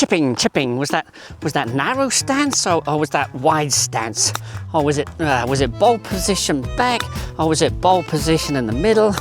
Chipping. Was that narrow stance or was that wide stance? Or was it ball position back or was it ball position in the middle?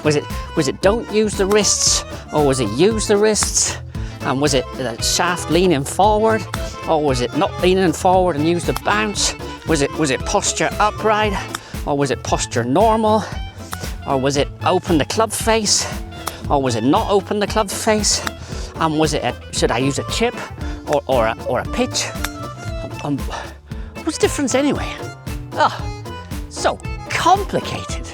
Was it don't use the wrists or was it use the wrists? And was it the shaft leaning forward or was it not leaning forward and use the bounce? Was it posture upright or was it posture normal? Or was it open the club face or was it not open the club face? And was it should I use a chip or a pitch? What's the difference anyway? So complicated.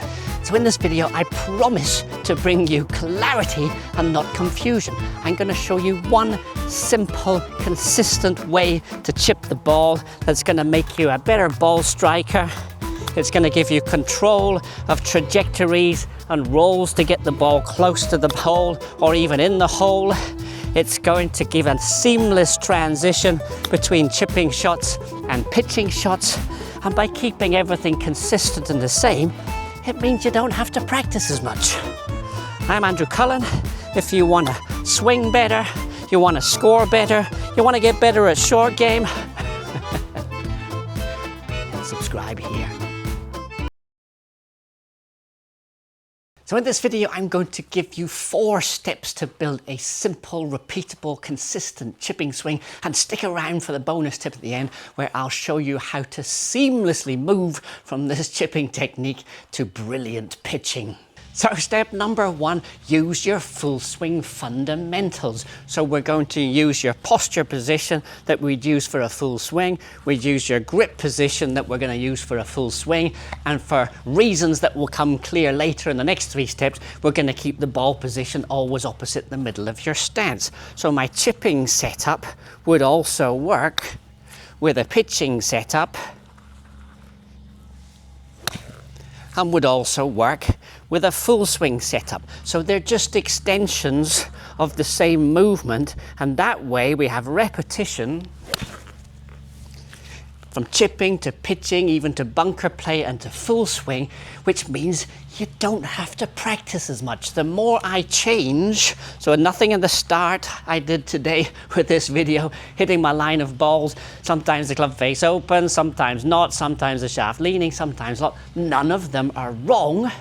So in this video, I promise to bring you clarity and not confusion. I'm going to show you one simple, consistent way to chip the ball that's going to make you a better ball striker. It's going to give you control of trajectories and rolls to get the ball close to the hole or even in the hole. It's going to give a seamless transition between chipping shots and pitching shots. And by keeping everything consistent and the same, it means you don't have to practice as much. I'm Andrew Cullen. If you want to swing better, you want to score better, you want to get better at short game, subscribe here. So in this video, I'm going to give you 4 steps to build a simple, repeatable, consistent chipping swing, and stick around for the bonus tip at the end where I'll show you how to seamlessly move from this chipping technique to brilliant pitching. So step number 1, use your full swing fundamentals. So we're going to use your posture position that we'd use for a full swing. We'd use your grip position that we're going to use for a full swing. And for reasons that will come clear later in the next 3 steps, we're going to keep the ball position always opposite the middle of your stance. So my chipping setup would also work with a pitching setup and would also work with a full swing setup. So they're just extensions of the same movement, and that way we have repetition from chipping to pitching, even to bunker play and to full swing, which means you don't have to practice as much. The more I change, so nothing in the start I did today with this video, hitting my line of balls, sometimes the club face open, sometimes not, sometimes the shaft leaning, sometimes not. None of them are wrong,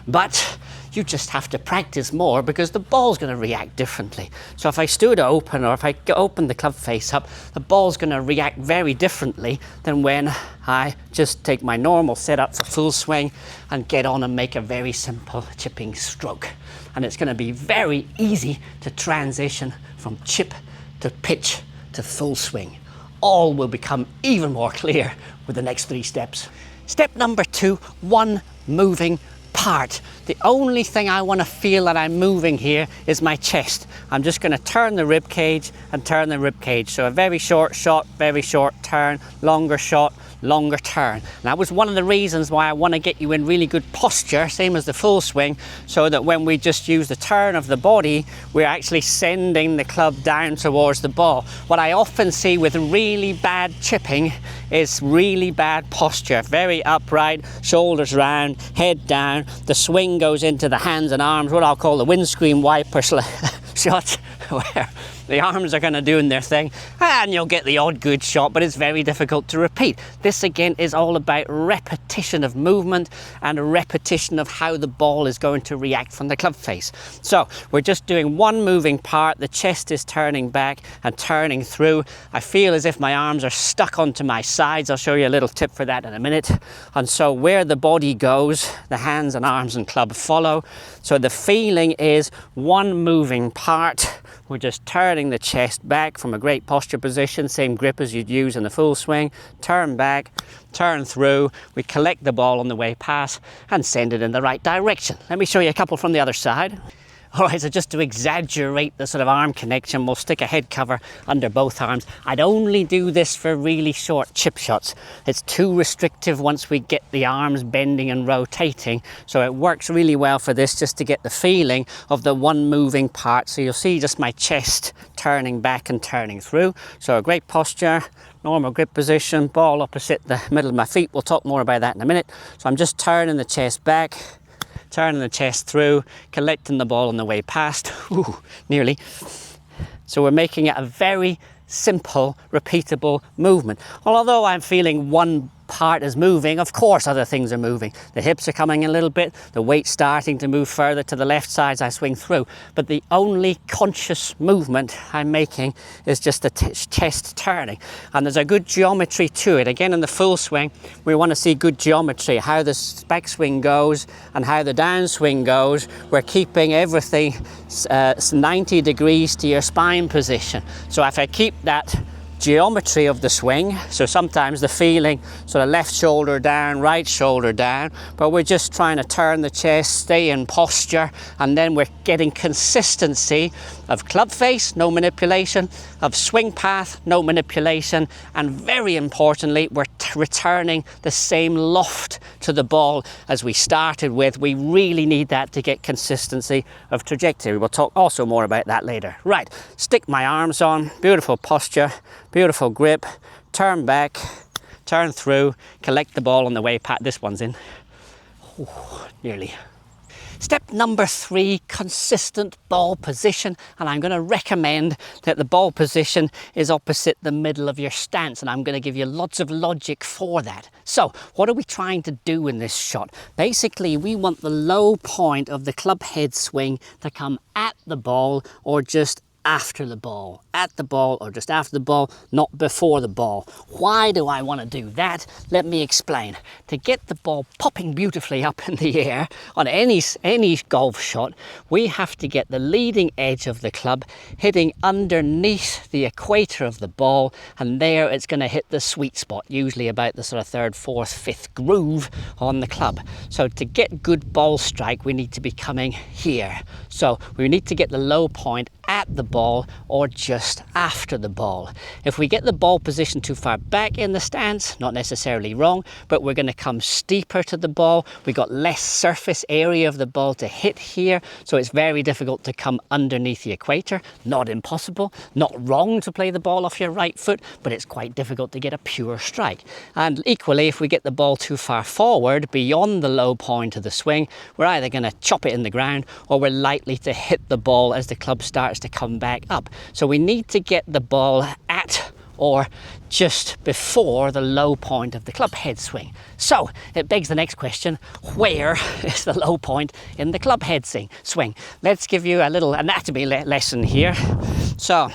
but you just have to practice more because the ball's going to react differently. So if I stood open or if I open the club face up, the ball's going to react very differently than when I just take my normal setup for full swing and get on and make a very simple chipping stroke. And it's going to be very easy to transition from chip to pitch to full swing. All will become even more clear with the next 3 steps. Step number 2, one moving part. The only thing I want to feel that I'm moving here is my chest. I'm just going to turn the rib cage and turn the rib cage. So a very short shot, very short turn, longer shot, longer turn. And that was one of the reasons why I want to get you in really good posture, same as the full swing, so that when we just use the turn of the body, we're actually sending the club down towards the ball. What I often see with really bad chipping is really bad posture. Very upright, shoulders round, head down. The swing goes into the hands and arms, what I'll call the windscreen wiper shot, where the arms are kind of doing their thing, and you'll get the odd good shot, but it's very difficult to repeat. This again is all about repetition of movement and a repetition of how the ball is going to react from the club face. So we're just doing one moving part. The chest is turning back and turning through. I feel as if my arms are stuck onto my sides. I'll show you a little tip for that in a minute. And so where the body goes, the hands and arms and club follow. So the feeling is one moving part. We're just turning the chest back from a great posture position, same grip as you'd use in the full swing. Turn back, turn through. We collect the ball on the way past and send it in the right direction. Let me show you a couple from the other side. All right, so just to exaggerate the sort of arm connection, we'll stick a head cover under both arms. I'd only do this for really short chip shots. It's too restrictive once we get the arms bending and rotating. So it works really well for this, just to get the feeling of the one moving part. So you'll see just my chest turning back and turning through. So a great posture, normal grip position, ball opposite the middle of my feet. We'll talk more about that in a minute. So I'm just turning the chest back, turning the chest through, collecting the ball on the way past, ooh, nearly, So we're making it a very simple, repeatable movement. Well, although I'm feeling one part is moving, of course other things are moving. The hips are coming a little bit, the weight's starting to move further to the left side as I swing through, but the only conscious movement I'm making is just the chest turning. And there's a good geometry to it. Again, in the full swing, we want to see good geometry, how the backswing goes and how the downswing goes. We're keeping everything 90 degrees to your spine position. So if I keep that geometry of the swing, so sometimes the feeling sort of left shoulder down, right shoulder down, but we're just trying to turn the chest, stay in posture, and then we're getting consistency of club face, no manipulation, of swing path, no manipulation, and very importantly, we're returning the same loft to the ball as we started with. We really need that to get consistency of trajectory. We'll talk also more about that later. Right, stick my arms on, beautiful posture, beautiful grip, turn back, turn through, collect the ball on the way. Pat, this one's in. Ooh, nearly. Step number 3, consistent ball position, and I'm going to recommend that the ball position is opposite the middle of your stance, and I'm going to give you lots of logic for that. So what are we trying to do in this shot? Basically, we want the low point of the club head swing to come at the ball or just after the ball, at the ball or just after the ball, not before the ball. Why do I want to do that? Let me explain. To get the ball popping beautifully up in the air on any golf shot, we have to get the leading edge of the club hitting underneath the equator of the ball, and there it's going to hit the sweet spot, usually about the sort of 3rd, 4th, 5th groove on the club. So to get good ball strike, we need to be coming here. So we need to get the low point at the ball or just after the ball. If we get the ball position too far back in the stance, not necessarily wrong, but we're going to come steeper to the ball. We've got less surface area of the ball to hit here, so it's very difficult to come underneath the equator. Not impossible, not wrong to play the ball off your right foot, but it's quite difficult to get a pure strike. And equally, if we get the ball too far forward beyond the low point of the swing, we're either going to chop it in the ground or we're likely to hit the ball as the club starts to come back up. So we need to get the ball at or just before the low point of the club head swing. So it begs the next question, where is the low point in the club head swing? Let's give you a little anatomy lesson here. So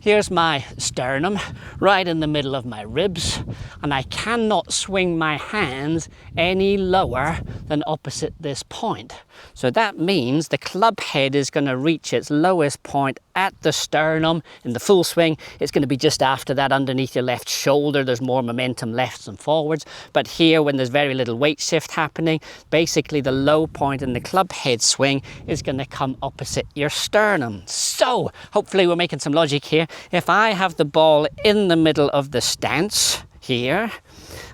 here's my sternum right in the middle of my ribs, and I cannot swing my hands any lower than opposite this point. So that means the club head is going to reach its lowest point at the sternum. In the full swing, it's going to be just after that, underneath your left shoulder. There's more momentum lefts and forwards. But here, when there's very little weight shift happening, basically the low point in the club head swing is going to come opposite your sternum. So hopefully we're making some logic here. If I have the ball in the middle of the stance here,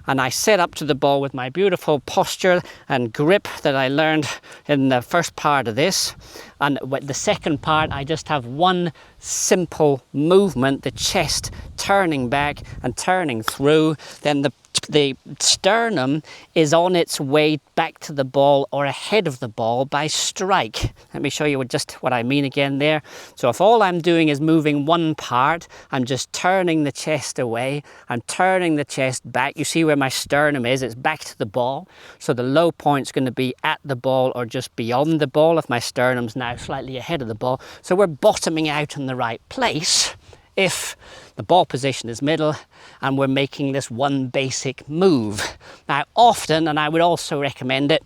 and I set up to the ball with my beautiful posture and grip that I learned in the first part of this, and with the second part I just have one simple movement, the chest turning back and turning through, then the sternum is on its way back to the ball or ahead of the ball by strike. Let me show you just what I mean again there. So if all I'm doing is moving one part, I'm just turning the chest away, I'm turning the chest back. You see where my sternum is, it's back to the ball. So the low point's going to be at the ball or just beyond the ball if my sternum's now slightly ahead of the ball. So we're bottoming out in the right place if the ball position is middle and we're making this one basic move. Now often, and I would also recommend it,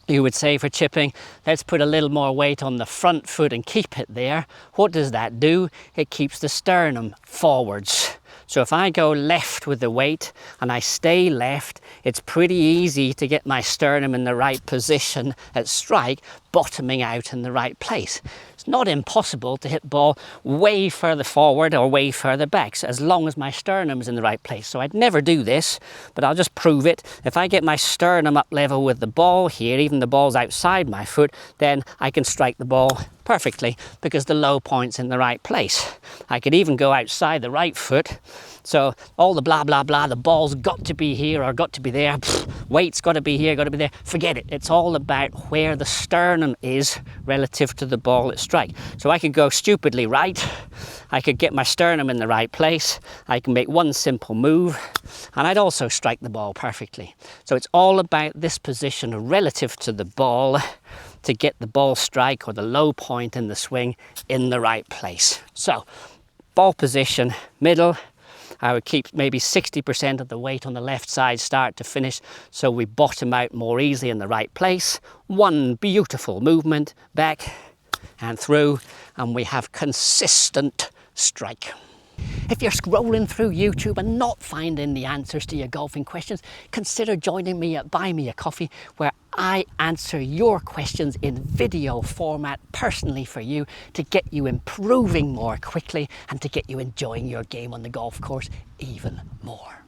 you would say for chipping, let's put a little more weight on the front foot and keep it there. What does that do? It keeps the sternum forwards. So if I go left with the weight and I stay left, it's pretty easy to get my sternum in the right position at strike, bottoming out in the right place. It's not impossible to hit ball way further forward or way further back, so as long as my sternum is in the right place. So I'd never do this, but I'll just prove it. If I get my sternum up level with the ball here, even the ball's outside my foot, then I can strike the ball perfectly because the low point's in the right place. I could even go outside the right foot. So all the blah, blah, blah, the ball's got to be here or got to be there. weight's got to be here, got to be there. Forget it. It's all about where the sternum is relative to the ball at strike. So I could go stupidly right. I could get my sternum in the right place. I can make one simple move, and I'd also strike the ball perfectly. So it's all about this position relative to the ball to get the ball strike or the low point in the swing in the right place. So ball position, middle. I would keep maybe 60% of the weight on the left side start to finish, so we bottom out more easily in the right place. One beautiful movement, back and through, and we have consistent strike. If you're scrolling through YouTube and not finding the answers to your golfing questions, consider joining me at Buy Me a Coffee, where I answer your questions in video format personally for you to get you improving more quickly and to get you enjoying your game on the golf course even more.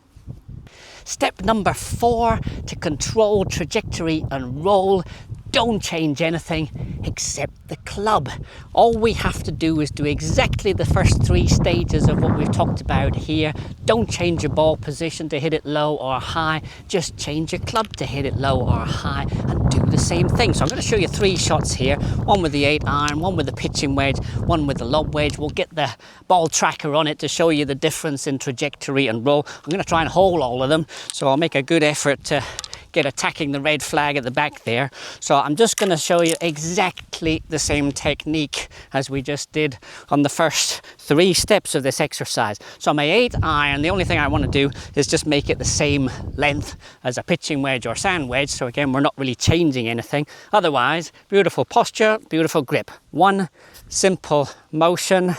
Step number 4, to control trajectory and roll. Don't change anything except the club. All we have to do is do exactly the first 3 stages of what we've talked about here. Don't change your ball position to hit it low or high. Just change your club to hit it low or high and do the same thing. So I'm going to show you 3 shots here. One with the 8-iron, one with the pitching wedge, one with the lob wedge. We'll get the ball tracker on it to show you the difference in trajectory and roll. I'm going to try and hold all of them, so I'll make a good effort to get attacking the red flag at the back there. So I'm just going to show you exactly the same technique as we just did on the first 3 steps of this exercise. So my 8-iron, the only thing I want to do is just make it the same length as a pitching wedge or sand wedge. So again, we're not really changing anything. Otherwise, beautiful posture, beautiful grip. One simple motion.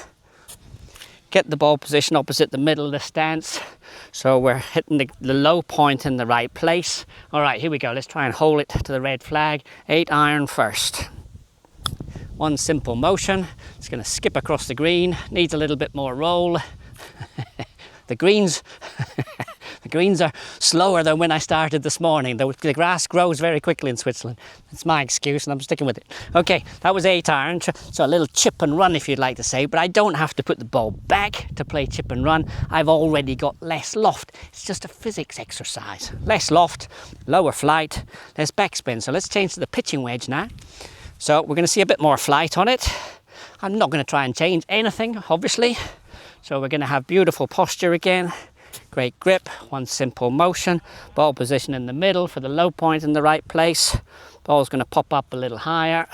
Get the ball position opposite the middle of the stance. So we're hitting the low point in the right place. All right, here we go. Let's try and hold it to the red flag. 8-iron first. One simple motion. It's going to skip across the green. Needs a little bit more roll. The greens are slower than when I started this morning. The grass grows very quickly in Switzerland. That's my excuse, and I'm sticking with it. Okay, that was 8-iron, so a little chip and run, if you'd like to say, but I don't have to put the ball back to play chip and run. I've already got less loft. It's just a physics exercise. Less loft, lower flight, less backspin. So let's change to the pitching wedge now. So we're going to see a bit more flight on it. I'm not going to try and change anything, obviously. So we're going to have beautiful posture again. Great grip, one simple motion, ball position in the middle for the low point in the right place. Ball's going to pop up a little higher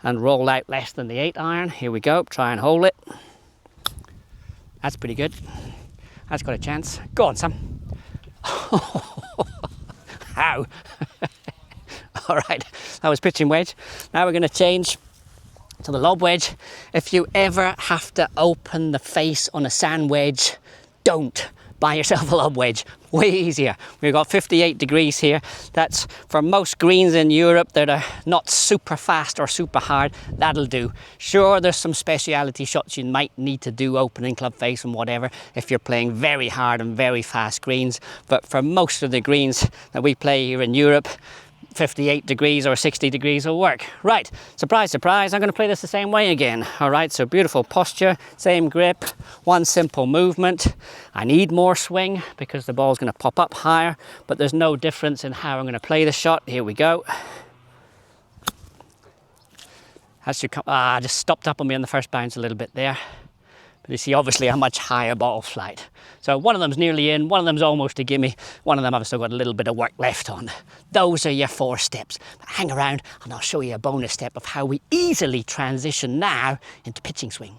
and roll out less than the 8-iron. Here we go, try and hold it. That's pretty good. That's got a chance. Go on, Sam. How? All right, that was pitching wedge. Now we're going to change to the lob wedge. If you ever have to open the face on a sand wedge, don't buy yourself a lob wedge. Way easier. We've got 58 degrees here. That's for most greens in Europe that are not super fast or super hard. That'll do. Sure, there's some speciality shots you might need to do, opening club face and whatever, if you're playing very hard and very fast greens. But for most of the greens that we play here in Europe, 58 degrees or 60 degrees will work. Right, surprise, surprise, I'm going to play this the same way again. All right, so beautiful posture, same grip, one simple movement. I need more swing because the ball's going to pop up higher, but there's no difference in how I'm going to play the shot. Here we go. That should come, just stopped up on me on the first bounce a little bit there. But you see, obviously, a much higher ball flight. So one of them's nearly in, one of them's almost a gimme, one of them I've still got a little bit of work left on. Those are your 4 steps. But hang around and I'll show you a bonus step of how we easily transition now into pitching swing.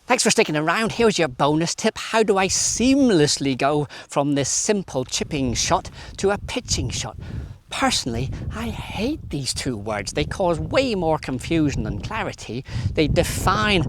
Thanks for sticking around. Here's your bonus tip. How do I seamlessly go from this simple chipping shot to a pitching shot? Personally, I hate these 2 words. They cause way more confusion than clarity. They define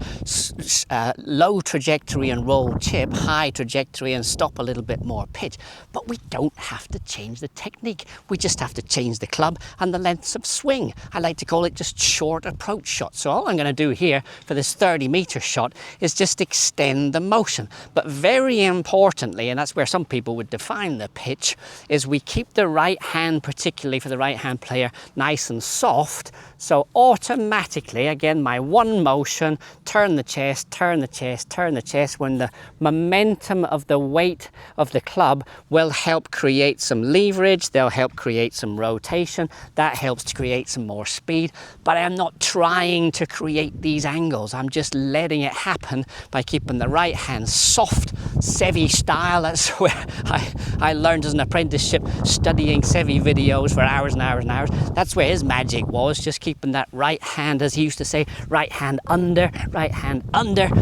low trajectory and roll chip, high trajectory and stop a little bit more pitch. But we don't have to change the technique. We just have to change the club and the lengths of swing. I like to call it just short approach shots. So all I'm going to do here for this 30-meter shot is just extend the motion. But very importantly, and that's where some people would define the pitch, is we keep the right hand particularly particularly for the right-hand player, nice and soft. So automatically, again, my one motion, turn the chest, turn the chest, turn the chest, when the momentum of the weight of the club will help create some leverage, they'll help create some rotation, that helps to create some more speed. But I'm not trying to create these angles, I'm just letting it happen by keeping the right hand soft, Sevi style. That's where I learned as an apprenticeship, studying Sevi videos for hours and hours and hours. That's where his magic was, just keeping that right hand, as he used to say, right hand under,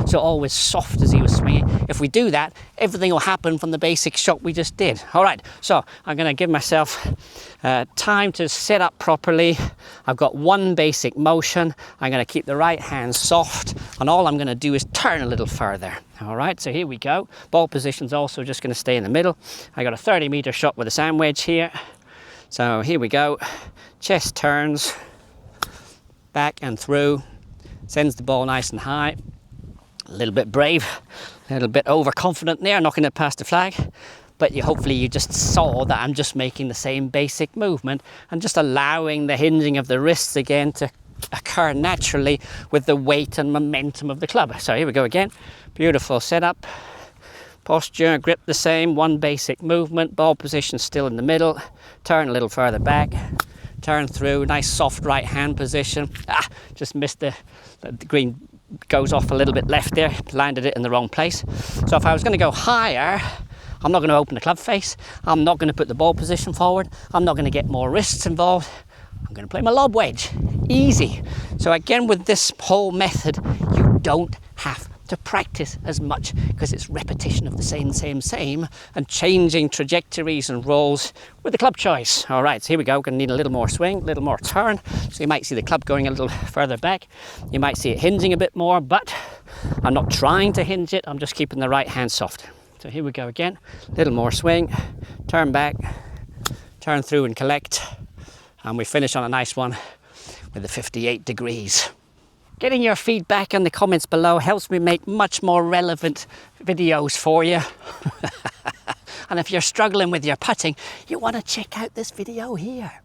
so always soft as he was swinging. If we do that, everything will happen from the basic shot we just did. All right, so I'm going to give myself time to set up properly. I've got one basic motion. I'm going to keep the right hand soft, and all I'm going to do is turn a little further. All right, so here we go. Ball position's also just going to stay in the middle. I got a 30-meter shot with a sand wedge here. So here we go. Chest turns, back and through, sends the ball nice and high. A little bit brave, a little bit overconfident there, knocking it past the flag. But hopefully you just saw that I'm just making the same basic movement and just allowing the hinging of the wrists again to occur naturally with the weight and momentum of the club. So here we go again. Beautiful setup. Posture, grip the same, one basic movement, ball position still in the middle, turn a little further back, turn through, nice soft right hand position. Just missed the green, goes off a little bit left there, landed it in the wrong place. So if I was going to go higher, I'm not going to open the club face, I'm not going to put the ball position forward, I'm not going to get more wrists involved, I'm going to play my lob wedge. Easy. So again, with this whole method, you don't have to practice as much because it's repetition of the same, and changing trajectories and rolls with the club choice. All right, so here we go. We're going to need a little more swing, a little more turn. So you might see the club going a little further back. You might see it hinging a bit more, but I'm not trying to hinge it. I'm just keeping the right hand soft. So here we go again. A little more swing, turn back, turn through and collect. And we finish on a nice one with the 58 degrees. Getting your feedback in the comments below helps me make much more relevant videos for you. And if you're struggling with your putting, you want to check out this video here.